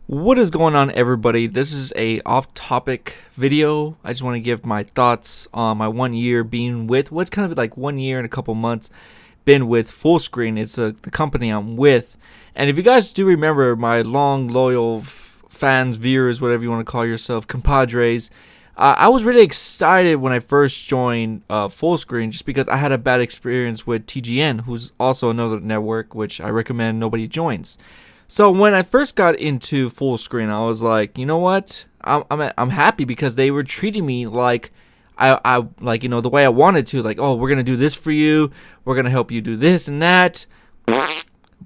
What is going on, everybody? This is a off-topic video. I just want to give my thoughts on my 1 year being with what's kind of like 1 year and a couple months been with Fullscreen. It's the company I'm with. And if you guys do remember, my long loyal fans, viewers, whatever you want to call yourself, compadres, I was really excited when I first joined Fullscreen just because I had a bad experience with TGN, who's also another network which I recommend nobody joins. So when I first got into Fullscreen, I was like, you know what? I'm happy because they were treating me like I like, you know, the way I wanted to. Like, oh, we're gonna do this for you. We're gonna help you do this and that.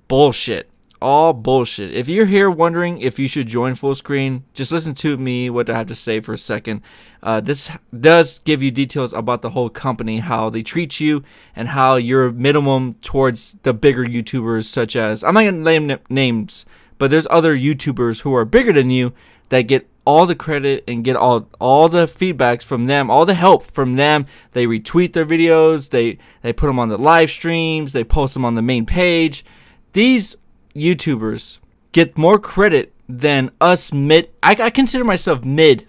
Bullshit. All bullshit. If you're here wondering if you should join Fullscreen, just listen to me, what I have to say for a second. This does give you details about the whole company, how they treat you, and how you're minimum towards the bigger YouTubers, such as, I'm not going to name names, but there's other YouTubers who are bigger than you that get all the credit and get all the feedbacks from them, all the help from them. They retweet their videos, they put them on the live streams, they post them on the main page. These YouTubers get more credit than us mid. I consider myself mid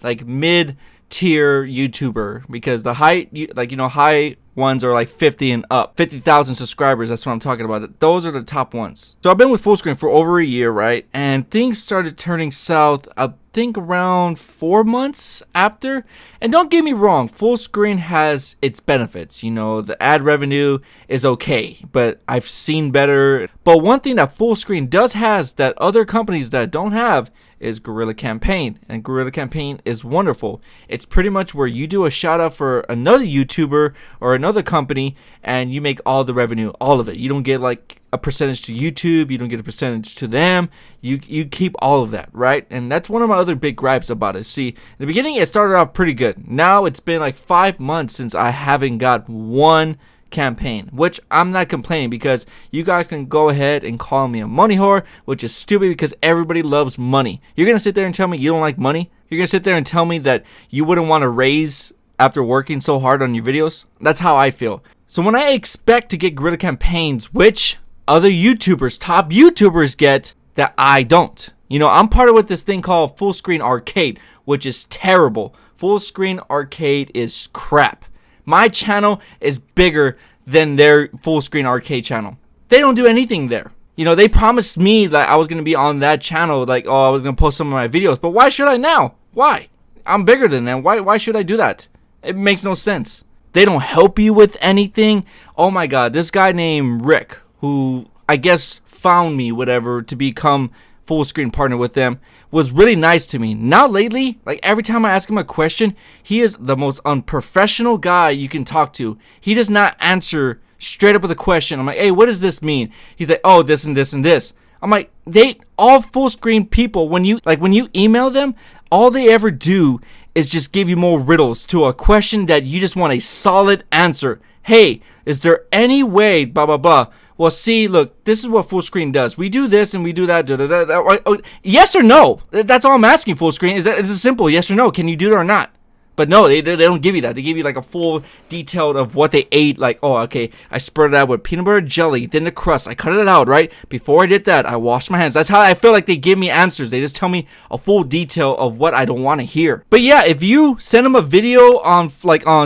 tier YouTuber because the high, like, you know, high ones are like 50 and up, 50,000 subscribers. That's what I'm talking about. Those are the top ones. So I've been with Fullscreen for over a year, right? And things started turning south, I think around 4 months after. And don't get me wrong, Fullscreen has its benefits. You know, the ad revenue is okay, but I've seen better. But one thing that Fullscreen does has that other companies that don't have is Guerrilla Campaign, and Guerrilla Campaign is wonderful. It's pretty much where you do a shout out for another YouTuber or another company and you make all the revenue, all of it. You don't get like a percentage to YouTube, you don't get a percentage to them, you keep all of that, right? And that's one of my other big gripes about it. See, in the beginning it started off pretty good. Now it's been like 5 months since I haven't got one campaign, which I'm not complaining because you guys can go ahead and call me a money whore, which is stupid because everybody loves money. You're gonna sit there and tell me you don't like money? You're gonna sit there and tell me that you wouldn't want to raise after working so hard on your videos? That's how I feel. So when I expect to get Guerrilla Campaigns, which other YouTubers, top YouTubers get, that I don't. You know, I'm part of with this thing called Fullscreen Arcade, which is terrible. Fullscreen Arcade is crap. My channel is bigger than their Fullscreen Arcade channel. They don't do anything there. You know, they promised me that I was going to be on that channel, like, oh, I was going to post some of my videos. But why should I now? Why? I'm bigger than them. Why should I do that? It makes no sense. They don't help you with anything. Oh my God, this guy named Rick, who I guess found me, whatever, to become Fullscreen partner with them, was really nice to me. Now lately, like every time I ask him a question, he is the most unprofessional guy you can talk to. He does not answer straight up with a question. I'm like, hey, what does this mean? He's like, oh, this and this and this. I'm like, they all Fullscreen people, when you email them, all they ever do is just give you more riddles to a question that you just want a solid answer. Hey, is there any way blah blah blah? Well, see, look, this is what Fullscreen does. We do this and we do that. Yes or no? That's all I'm asking, Fullscreen. Is it simple? Yes or no? Can you do it or not? But no, they don't give you that. They give you like a full detailed of what they ate. Like, oh, okay, I spread it out with peanut butter jelly, then the crust. I cut it out, right? Before I did that, I washed my hands. That's how I feel like they give me answers. They just tell me a full detail of what I don't want to hear. But yeah, if you send them a video on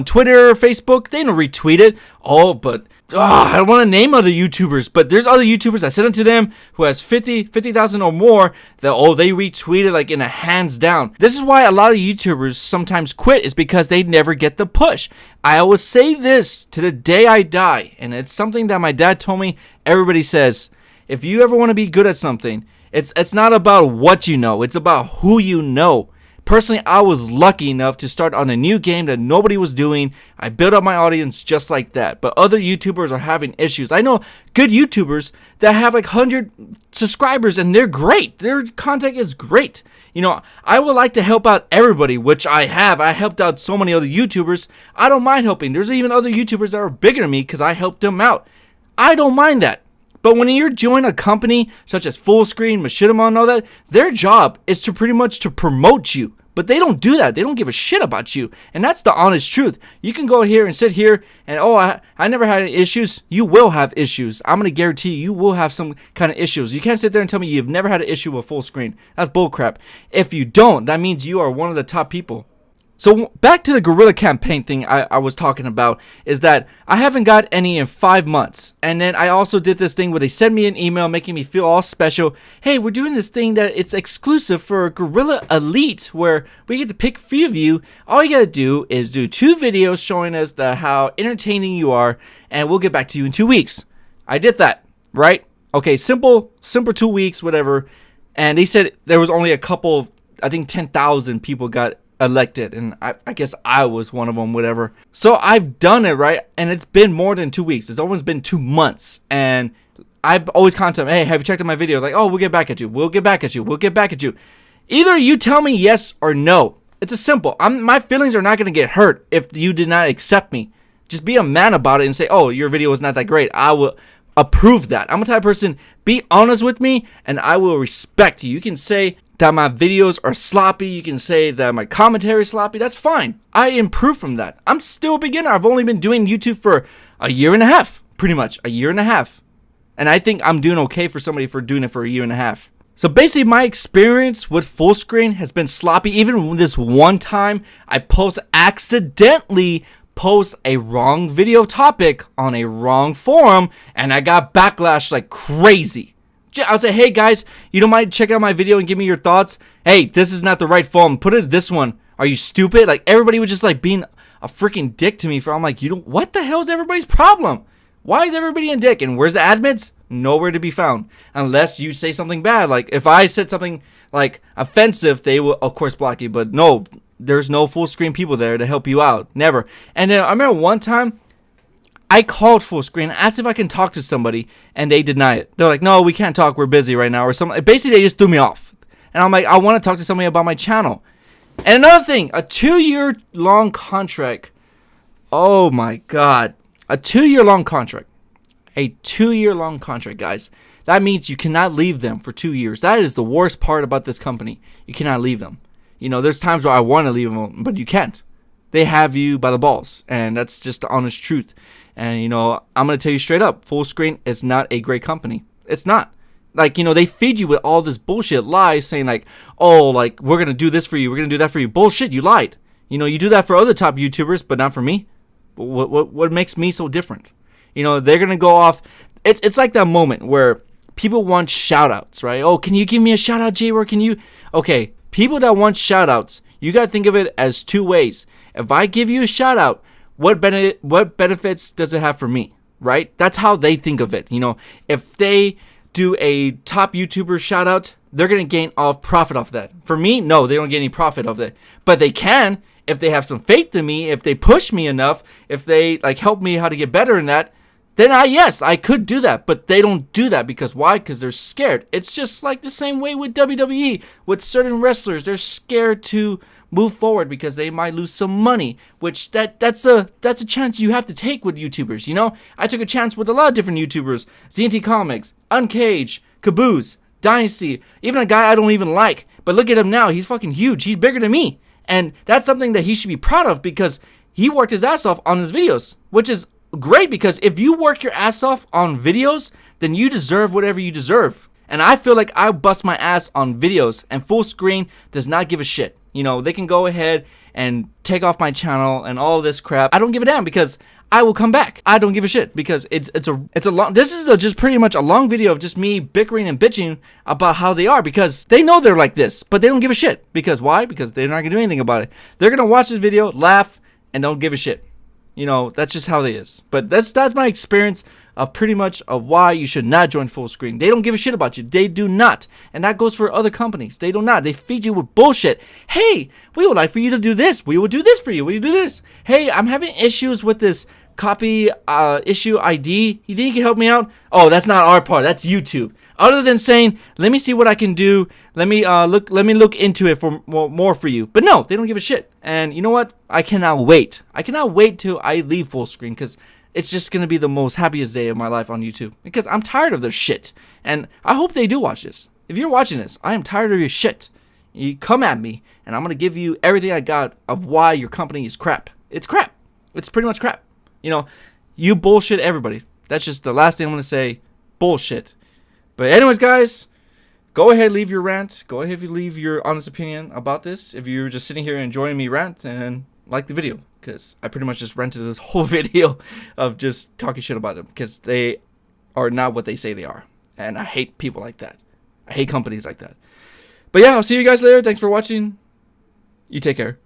Twitter or Facebook, they don't retweet it. Oh, but I don't want to name other YouTubers, but there's other YouTubers I sent it to them who has 50,000 or more that, they retweeted like in a hands down. This is why a lot of YouTubers sometimes quit, is because they never get the push. I always say this to the day I die, and it's something that my dad told me. Everybody says, if you ever want to be good at something, it's not about what you know, it's about who you know. Personally, I was lucky enough to start on a new game that nobody was doing. I built up my audience just like that. But other YouTubers are having issues. I know good YouTubers that have like 100 subscribers and they're great. Their content is great. You know, I would like to help out everybody, which I have. I helped out so many other YouTubers. I don't mind helping. There's even other YouTubers that are bigger than me because I helped them out. I don't mind that. But when you're joining a company such as Fullscreen, Machinima, and all that, their job is to pretty much to promote you. But they don't do that. They don't give a shit about you. And that's the honest truth. You can go here and sit here and, oh, I never had any issues. You will have issues. I'm going to guarantee you will have some kind of issues. You can't sit there and tell me you've never had an issue with Fullscreen. That's bullcrap. If you don't, that means you are one of the top people. So back to the guerrilla campaign thing I was talking about, is that I haven't got any in 5 months. And then I also did this thing where they sent me an email making me feel all special. Hey, we're doing this thing that it's exclusive for Guerrilla Elite, where we get to pick a few of you. All you gotta do is do 2 videos showing us how entertaining you are, and we'll get back to you in 2 weeks. I did that, right? Okay, simple 2 weeks, whatever. And they said there was only a couple, I think 10,000 people got elected, and I guess I was one of them, whatever. So I've done it, right? And it's been more than 2 weeks. It's almost been 2 months, and I've always contacted them, hey, have you checked out my video? Like, oh, we'll get back at you. We'll get back at you. We'll get back at you. Either you tell me yes or no. It's a simple. My feelings are not going to get hurt if you did not accept me. Just be a man about it and say, oh, your video was not that great. I will approve that. I'm a type of person, be honest with me, and I will respect you. You can say that my videos are sloppy. You can say that my commentary is sloppy. That's fine. I improve from that. I'm still a beginner. I've only been doing YouTube for a year and a half, pretty much a year and a half. And I think I'm doing okay for somebody for doing it for a year and a half. So basically my experience with Fullscreen has been sloppy. Even this one time I accidentally post a wrong video topic on a wrong forum, and I got backlash like crazy. I'll say, hey guys, you don't mind check out my video and give me your thoughts? Hey, this is not the right forum. Put it in this one. Are you stupid? Like, everybody was just like being a freaking dick to me. I'm like, what the hell is everybody's problem? Why is everybody a dick? And where's the admins? Nowhere to be found. Unless you say something bad. Like, if I said something like offensive, they will of course block you. But no, there's no Fullscreen people there to help you out. Never. And then I remember one time I called Fullscreen, asked if I can talk to somebody, and they denied it. They're like, no, we can't talk, we're busy right now, or something. Basically, they just threw me off. And I'm like, I want to talk to somebody about my channel. And another thing, a 2-year-long contract. Oh my God. A 2-year-long contract. A 2-year-long contract, guys. That means you cannot leave them for 2 years. That is the worst part about this company. You cannot leave them. You know, there's times where I want to leave them, but you can't. They have you by the balls, and that's just the honest truth. And, you know, I'm going to tell you straight up, Fullscreen is not a great company. It's not. Like, you know, they feed you with all this bullshit lies saying like, oh, like, we're going to do this for you. We're going to do that for you. Bullshit, you lied. You know, you do that for other top YouTubers, but not for me. What makes me so different? You know, they're going to go off. It's like that moment where people want shout outs, right? Oh, can you give me a shout out, JaeRoar? Can you? Okay, people that want shout outs, you got to think of it as 2 ways. If I give you a shout out, what benefits does it have for me, right? That's how they think of it. You know, if they do a top YouTuber shout out, they're going to gain profit off that. For me, no, they don't get any profit off that. But they can if they have some faith in me, if they push me enough, if they like help me how to get better in that, then yes, I could do that. But they don't do that because why? Because they're scared. It's just like the same way with WWE, with certain wrestlers. They're scared to move forward because they might lose some money, which that's a chance you have to take with YouTubers. You know, I took a chance with a lot of different YouTubers: ZNT Comics, Uncaged, Caboose, Dynasty, even a guy I don't even like. But look at him now; he's fucking huge. He's bigger than me, and that's something that he should be proud of because he worked his ass off on his videos, which is great. Because if you work your ass off on videos, then you deserve whatever you deserve. And I feel like I bust my ass on videos, and Fullscreen does not give a shit. You know, they can go ahead and take off my channel and all this crap. I don't give a damn because I will come back. I don't give a shit because it's a long. This is just pretty much a long video of just me bickering and bitching about how they are because they know they're like this, but they don't give a shit. Because why? Because they're not gonna do anything about it. They're gonna watch this video, laugh, and don't give a shit. You know, that's just how they is. But that's my experience of pretty much of why you should not join Fullscreen. They don't give a shit about you. They do not. And that goes for other companies. They do not. They feed you with bullshit. Hey, we would like for you to do this. We will do this for you. Will you do this? Hey, I'm having issues with this copy issue ID. You think you can help me out? Oh, that's not our part. That's YouTube. Other than saying, let me see what I can do. Let me look into it for more for you. But no, they don't give a shit. And you know what? I cannot wait. I cannot wait till I leave Fullscreen because it's just going to be the most happiest day of my life on YouTube. Because I'm tired of their shit. And I hope they do watch this. If you're watching this, I am tired of your shit. You come at me, and I'm gonna give you everything I got of why your company is crap. It's crap. It's pretty much crap. You know, you bullshit everybody. That's just the last thing I'm gonna say. Bullshit. But anyways, guys, go ahead, leave your rant. Go ahead, leave your honest opinion about this. If you're just sitting here enjoying me rant, and like the video, because I pretty much just rented this whole video of just talking shit about them, because they are not what they say they are, and I hate people like that. I hate companies like that. But yeah, I'll see you guys later. Thanks for watching. You take care.